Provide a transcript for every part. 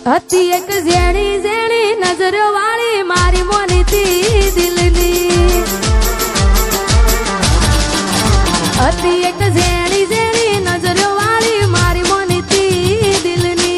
હતી એક ઝેણી ઝેણી નજરો વાળી મારી મોનીતી દિલની હતી એક ઝેણી ઝેણી નજરો વાળી મારી મોનીતી દિલની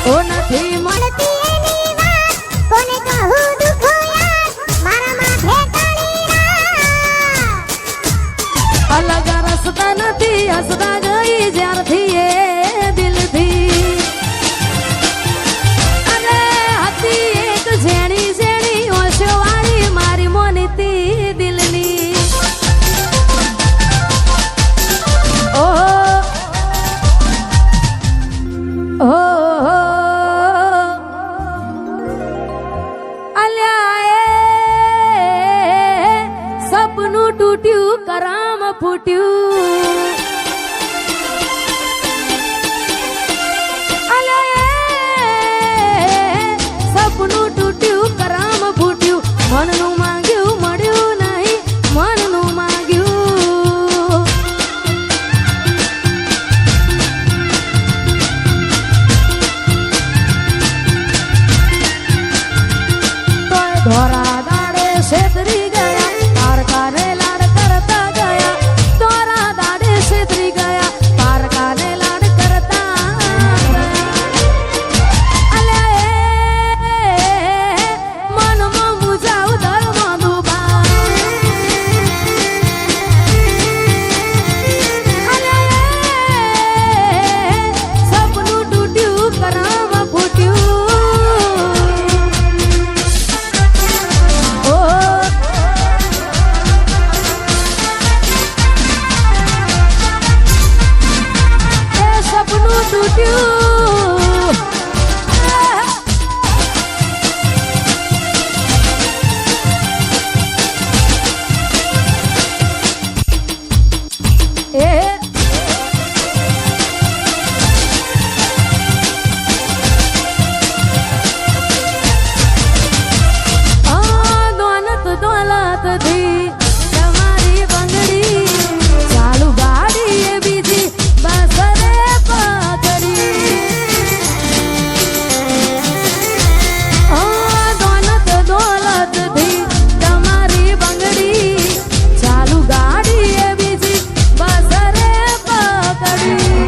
ઓ નથી મળતી એની વાત કોને કહું દુઃખ યાર મારા માથે અલગ રસ્તા નથી હસતા ગઈ જ્યારથી એ દિલથી અરે હતી એક ઝેણી ઝેણી ઓશો વાળી મારી મોનીતી દિલની ઓહો ઓહો અલ્યા સપનું તૂટ્યું કરામ ફૂટ્યું સપનું તૂટ્યું કરામ ફૂટ્યું મનનું માંગ્યું મળ્યું નહીં મનનું માંગ્યું તોય ધોરા દાડે છેતરી ગયા પારકાને લાડ કરતા ગયા ધોરા દાડે છેતરી ગયા પારકાને લાડ કરતા અલે મનમાં મુજાવ ધર્મ દુબા અલે સપનું તૂટ્યું કરામ ફૂટ્યું સપનું તૂટ્યું એ દોલત દોલતથી તમારી બંગડી ચાલુ ગાડી એ બીજી બસ રે પકડી દોલત દોલતથી તમારી બંગડી ચાલુ ગાડી એ બીજી બસ રે પકડી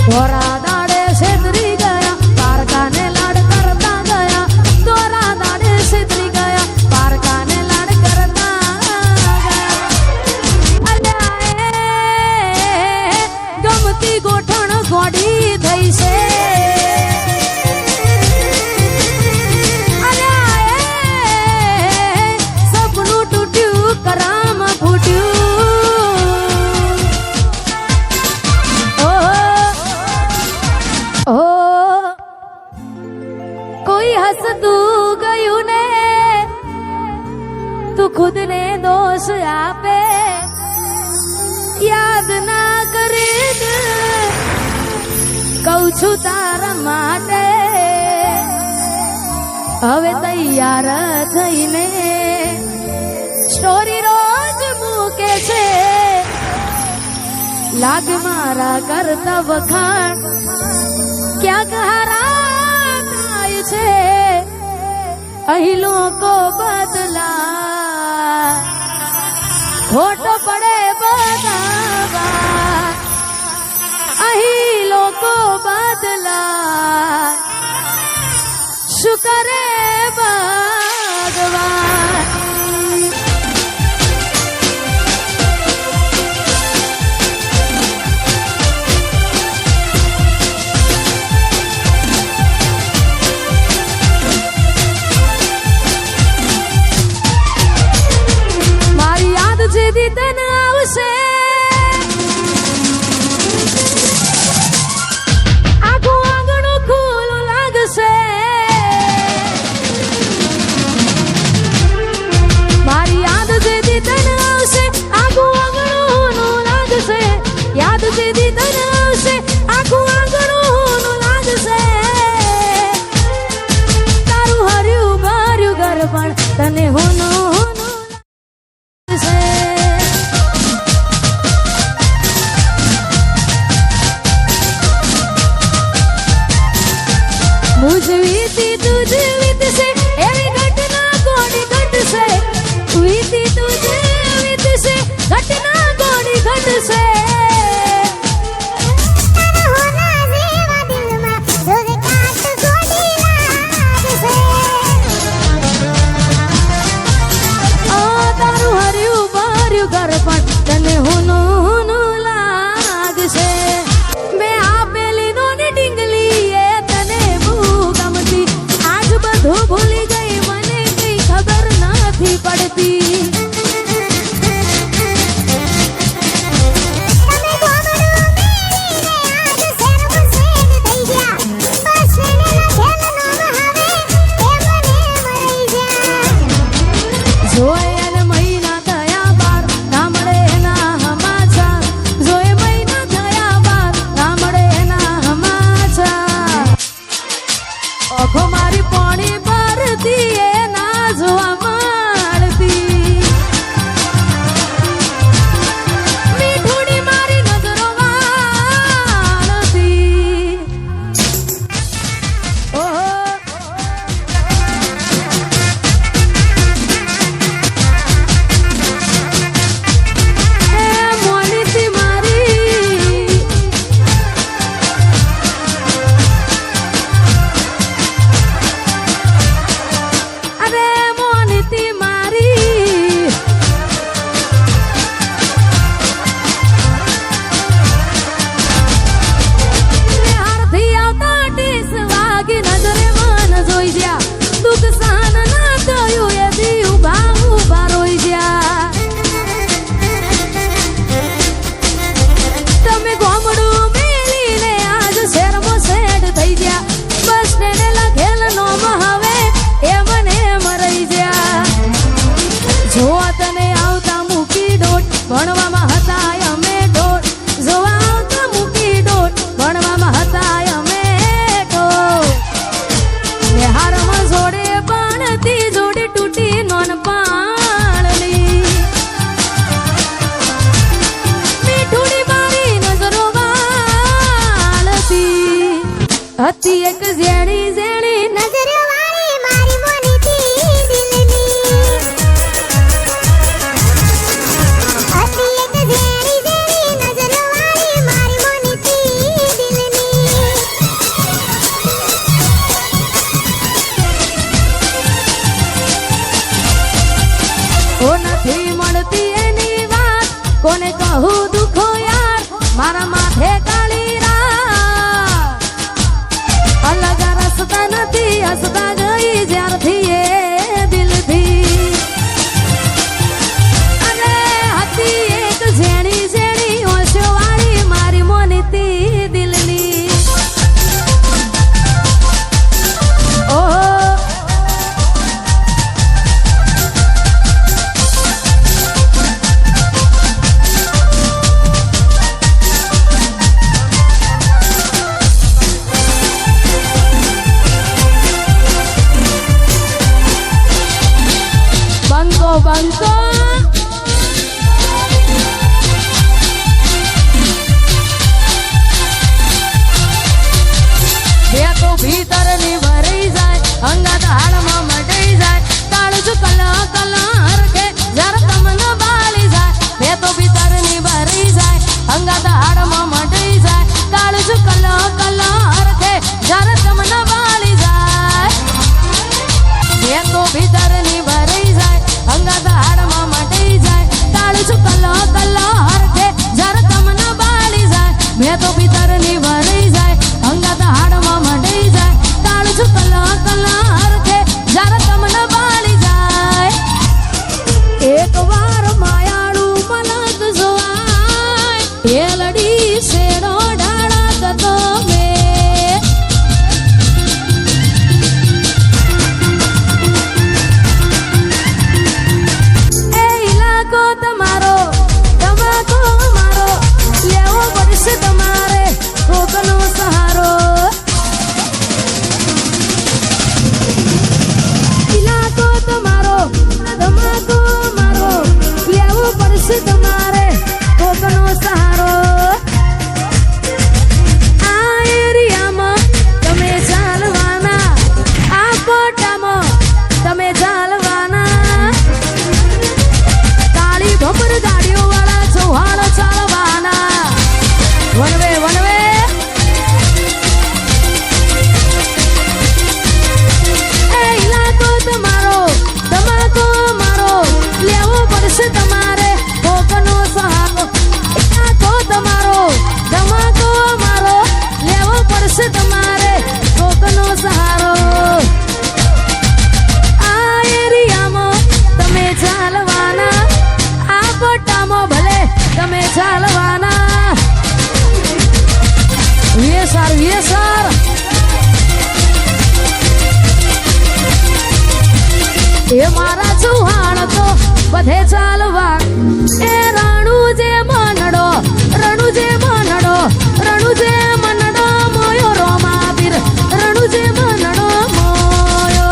ધોરા દાડે છેતરી ગયા પારકાને લાડ કરતા ગયા ધોરા દાડે છેતરી ગયા પારકાને લાડ કરતા ગયા અલ્યા ગમતી ગોઠણ ગોડી થઈ છે અલ્યા સપનું તૂટ્યું કરામ ફૂટ્યું ઓ કોઈ હસતું ગયું ને તું ખુદ ને દોષ આપે યાદ ના કરે કહું છું તારા માટે હવે તૈયાર થઈને સ્ટોરી રોજ મૂકે છે લાગ મારા કરતા વખાણ ક્યાંક હારા થાય છે અહીં લોકો બદલા ખોટો પડે બધા અહીં લોકો બદલા શું કરે ભગવાન મારી યાદ જેદી તને આવશે આખું આંગણું ખુલ્લું લાગશે ઘર પણ તને હુનું લાગશે મેં આપેલી નોની ડીંગલી એ તને બહુ ગમતી આજ બધું ભૂલી ગઈ મને કઈ ખબર નથી પડતી તમે ગોમડું મેલીને આજ શેરમાં શેર થઈ ગયા બસ એને લખેલ નોમ હવે એમને મળી ગયા જોયે મહિના થયા બાર ગામડે એના હમાચાર જોયે મહિના થયા બાર ગામડે એના હમાચાર ઓખો મારી પોણી ભરતી એ ના જોવા મળતી મીઠુડી મારી નજરો વાળતી ઓહો એ મોનીતી મારી અરે મોનીતી મારી નિહાળથી આવતા ટીસ વાગી નજરે મન જોઈ ગયા દુઃખ સહન ના થયું એથી ઊભા ઊભા રોઈ ગયા તમે ગોમડું મેલીને આજ શેરમાં શેઠ થઈ ગયા બસ સ્ટેન્ડે લખેલ નોમ હવે એ મને મરાઈ ગયા જો તને આવતા મૂકી ડોટ ભણવામાં હતા અમે ડોટ જો આવતા મૂકી ડોટ ભણવામાં હતા અમે ડોટ નિહારમાં જોડે પાણતી જોડે તૂટી નોન પાણલી મીઠુડી મારી નજરો વાળતી હતી એક ઝેણી ઝેણી નજરો વાળી મારી મોનીતી દિલની હતી એક ઝેરી ઝેરી નજરો વાળી મારી મોનીતી દિલની ઓ નથી મળતી એની વાત કોને કહું દુખો યાર મારા માથે કાળી રાત અલગ રસ્તા નથી હસતા ગઈ જ્યારથી એ દિલથી અને હતી એક ઝેણી ઝેણી ઓશો વાળી મારી મોનીતી દિલની ઓહો બંકો બંકો બે તો ભીતરની ભરાઈ જાય અંગાત હાડમાં મટાઈ જાય કાળું કલા કલા હરખે જરા તમને બાળી જાય બે તો ભીતરની ભરાઈ જાય અંગાત હાડમાં મટાઈ જાય કાળું કલા કલા હરખે જરા તમને બાળી જાય બે તો ભીતરની ભરાઈ જાય અંગાત હાડમાં મટાઈ જાય કાળું કલા કલા હરખે જરા તમને બાળી જાય બે તો ભીતરની ભરાઈ જાય અંગાત હાડમાં મટાઈ જાય કાળું કલા કલા હરખે જરા તમને બાળી જાય એક વાર માયાળું મલક જોવાય એ લડી શેડો ડાળા તો મેં એ ઇલાકો તમારો તમે બધે ચાલવા એ રણુ જે મનડો મોયો રોમાપીર રણુ જે મનડો મોયો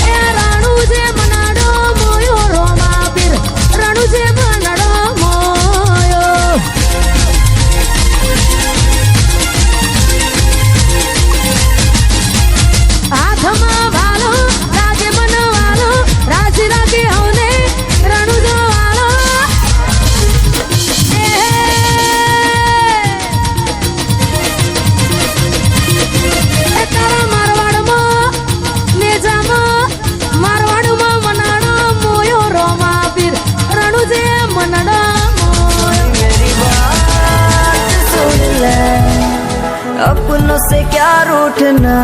એ રણુ જે મનડો મોયો રોમાપીર રણુ જે મનડો મોયો હાથમાં વાલો રાજે મનવાલો રાજી રાજી હવને રણુ જો વાલો એ તારા મારવાડમાં નેજામાં મારવાડમાં મનાડો મોયો રોમાપીર રણુ જે મનડો મોયો मेरी बात सुन ले अपनों से क्या रूठना